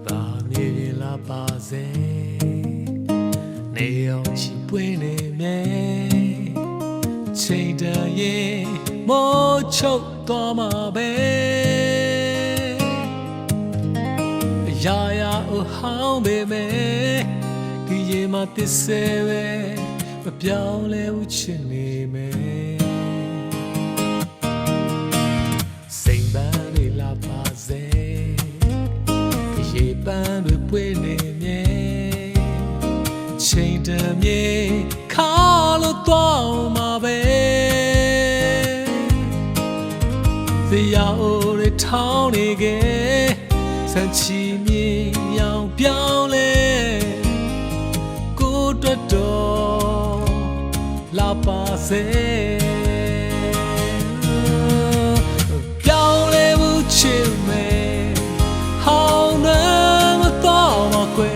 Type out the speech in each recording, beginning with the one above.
ဘာမြေပြင်လာပါစေနေအောင်ချီပွင့်နေမြဲချိန်တန်ရင်မိုးချုပ်သွားမှာပဲအရာရာအဟောင်းပေမဲ့ဒီရေမှာတစ္ဆဲပဲမပြောင်းလဲဘူးချစ်နေမယ်စိတ်ပန်းတွေလာပါစေရေပန်းတွေပွင့်နေမြဲချိန်တန်မြေခါလို့သွားမှာပဲဇရာအိုတွေထောင်းနေခဲ့စံချီမြေရောင်ပြောင်းလဲကိုတွတ်တော်လာပါစေပြောင်းလဲမှုချစ်မယ်ဟောင်းနှမ်းမတော်မခွေ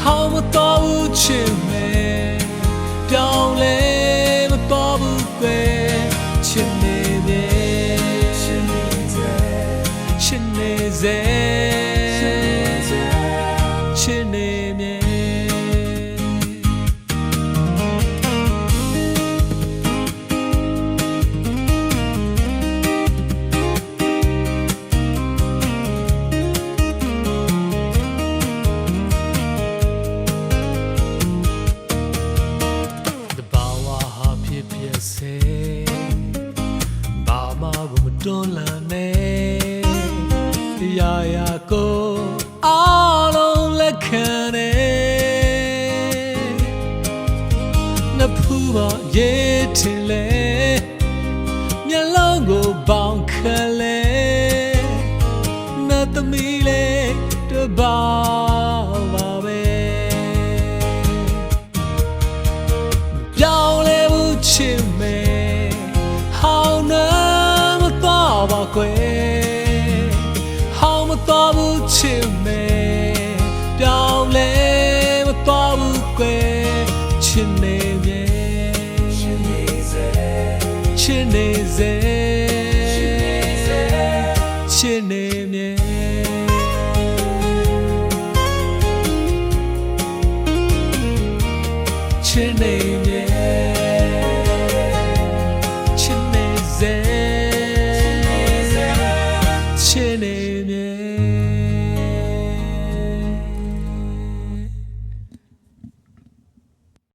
ဟောင်းမတော်ဘူးချစ်မယ်ပြောင်းလဲမတော်ဘူးကွယ်ချစ်နေတယ်ချစ်နေစေချစ်နေစေချစ်နေမြဲဘာမှကိုမတွန်းလှန်နဲ့ရာရာကိုအားလုံးလက်ခံနဲ့နှစ်ဖူးပါရေးထင်လဲမျက်လုံးကိုပေါင်ခံလဲနှစ်သမီးလေးတစ်ပါးပါပဲပြောင်းလဲဘူးချစ်မယ်ဟောင်းနှမ်းမတော်ပါကွယ်ဟောင်းမတော်ဘူးချစ်မယ်ပြောင်းလဲမတော်ဘူးကွယ်ချစ်နေမြဲချစ်နေစေချစ်နေစေချစ်နေမြဲချစ်နေမြဲချစ်နေစေချစ်နေမြဲ